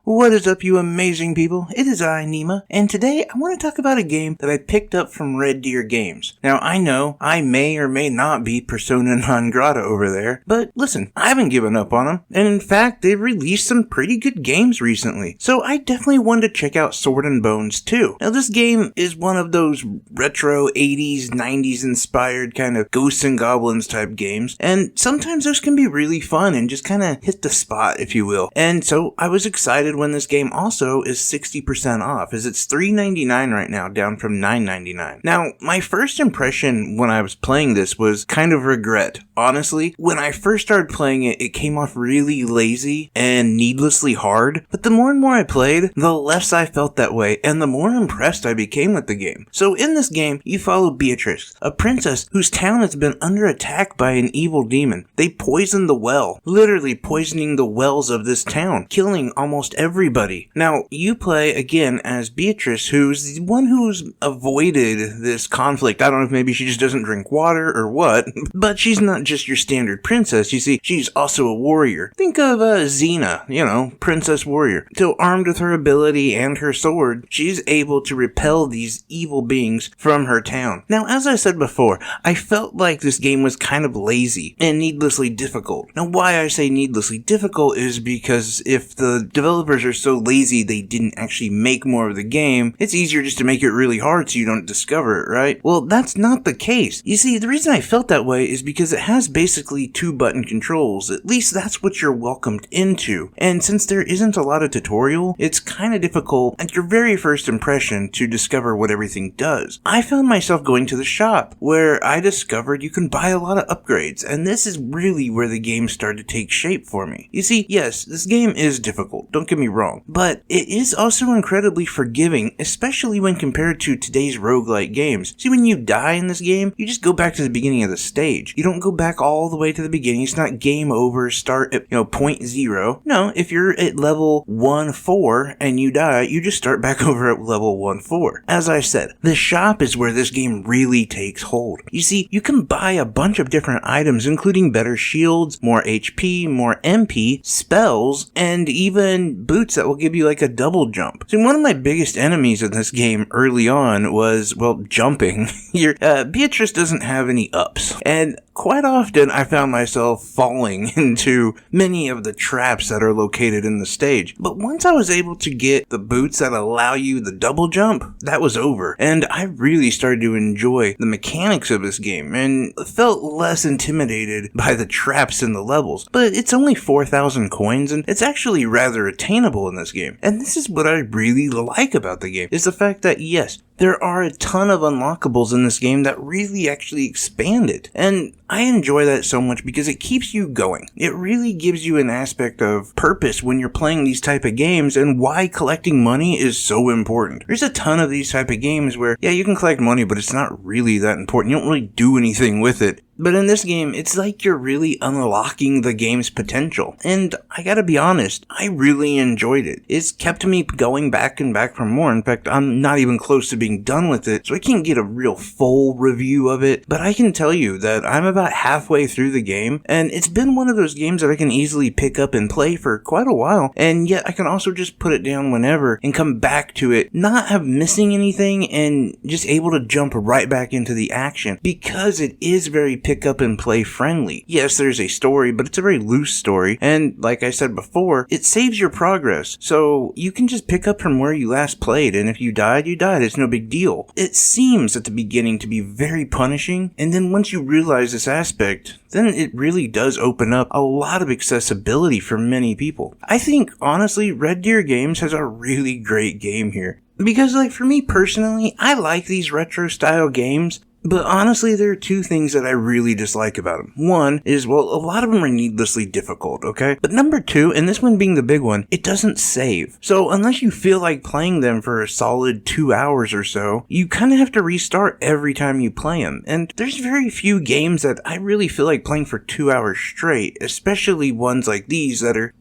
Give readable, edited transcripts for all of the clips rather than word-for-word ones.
What is up, you amazing people? It is I, Nima, and today I want to talk about a game that I picked up from Red Deer Games. Now, I know I may or may not be persona non grata over there, but listen, I haven't given up on them, and in fact, they've released some pretty good games recently, so I definitely wanted to check out Sword and Bones too. Now, this game is one of those retro 80s, 90s inspired kind of Ghosts and Goblins type games, and sometimes those can be really fun and just kind of hit the spot, if you will. And so I was excited when this game also is 60% off, as it's $3.99 right now, down from $9.99. Now, my first impression when I was playing this was kind of regret. Honestly, when I first started playing it, it came off really lazy and needlessly hard, but the more and more I played, the less I felt that way, and the more impressed I became with the game. So in this game, you follow Beatrice, a princess whose town has been under attack by an evil demon. They poisoned the well, literally poisoning the wells of this town, killing almost everybody. Now, you play again as Beatrice, who's the one who's avoided this conflict. I don't know if maybe she just doesn't drink water or what, but she's not just your standard princess. You see, she's also a warrior. Think of Xena, princess warrior. So armed with her ability and her sword, she's able to repel these evil beings from her town. Now, as I said before, I felt like this game was kind of lazy and needlessly difficult. Now, why I say needlessly difficult is because if the developers are so lazy they didn't actually make more of the game, it's easier just to make it really hard so you don't discover it, right? Well, that's not the case. You see, the reason I felt that way is because it has basically 2-button controls. At least that's what you're welcomed into. And since there isn't a lot of tutorial, it's kind of difficult at your very first impression to discover what everything does. I found myself going to the shop where I discovered you can buy a lot of upgrades, and this is really where the game started to take shape for me. You see, yes, this game is difficult, don't get me wrong, but it is also incredibly forgiving, especially when compared to today's roguelike games. See, when you die in this game, you just go back to the beginning of the stage. You don't go back all the way to the beginning. It's not game over, start at, point 0. No, if you're at level 1-4 and you die, you just start back over at level 1-4. As I said, the shop is where this game really takes hold. You see, you can buy a bunch of different items, including better shields, more HP, more MP, spells, and even boots that will give you like a double jump. So one of my biggest enemies in this game early on was, jumping. Beatrice doesn't have any ups, and quite often I found myself falling into many of the traps that are located in the stage. But once I was able to get the boots that allow you the double jump, that was over. And I really started to enjoy the mechanics of this game and felt less intimidated by the traps in the levels. But it's only 4,000 coins, and it's actually rather attainable in this game. And this is what I really like about the game, is the fact that yes, there are a ton of unlockables in this game that really actually expand it. And I enjoy that so much because it keeps you going. It really gives you an aspect of purpose when you're playing these type of games and why collecting money is so important. There's a ton of these type of games where, yeah, you can collect money, but it's not really that important. You don't really do anything with it. But in this game, it's like you're really unlocking the game's potential. And I gotta be honest, I really enjoyed it. It's kept me going back and back for more. In fact, I'm not even close to being done with it, so I can't get a real full review of it. But I can tell you that I'm about halfway through the game, and it's been one of those games that I can easily pick up and play for quite a while, and yet I can also just put it down whenever and come back to it, not have missing anything, and just able to jump right back into the action, because it is very pick up and play friendly. Yes, there's a story, but it's a very loose story, and like I said before, it saves your progress, so you can just pick up from where you last played, and if you died, you died. It's no big deal. It seems at the beginning to be very punishing, and then once you realize this aspect, then it really does open up a lot of accessibility for many people. I think, honestly, Red Deer Games has a really great game here. Because, for me personally, I like these retro style games, but honestly, there are two things that I really dislike about them. One is, a lot of them are needlessly difficult, okay? But number two, and this one being the big one, it doesn't save. So unless you feel like playing them for a solid 2 hours or so, you kind of have to restart every time you play them. And there's very few games that I really feel like playing for 2 hours straight, especially ones like these that are,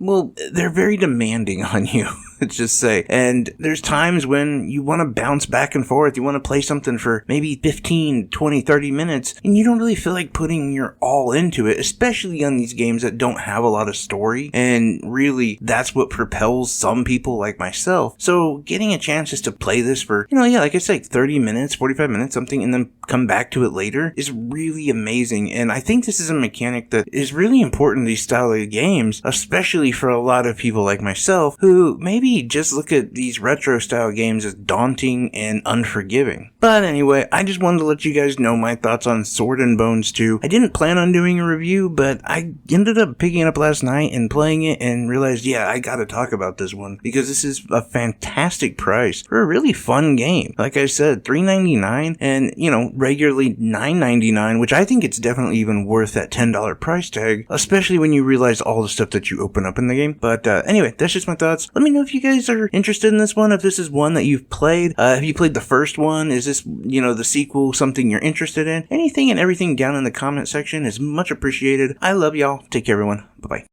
they're very demanding on you. let's just say. And there's times when you want to bounce back and forth. You want to play something for maybe 15, 20, 30 minutes, and you don't really feel like putting your all into it, especially on these games that don't have a lot of story. And really, that's what propels some people like myself. So getting a chance just to play this for, like I said, 30 minutes, 45 minutes, something, and then come back to it later is really amazing. And I think this is a mechanic that is really important in these style of games, especially for a lot of people like myself who maybe just look at these retro style games as daunting and unforgiving. But anyway, I just wanted to let you guys know my thoughts on Sword and Bones 2. I didn't plan on doing a review, but I ended up picking it up last night and playing it and realized, I gotta talk about this one because this is a fantastic price for a really fun game. Like I said, $3.99 and, regularly $9.99, which I think it's definitely even worth that $10 price tag, especially when you realize all the stuff that you open up in the game. But anyway, that's just my thoughts. Let me know if you guys are interested in this one, if this is one that you've played. Have you played the first one? Is this, the sequel something you're interested in? Anything and everything down in the comment section is much appreciated. I love y'all. Take care, everyone. Bye-bye.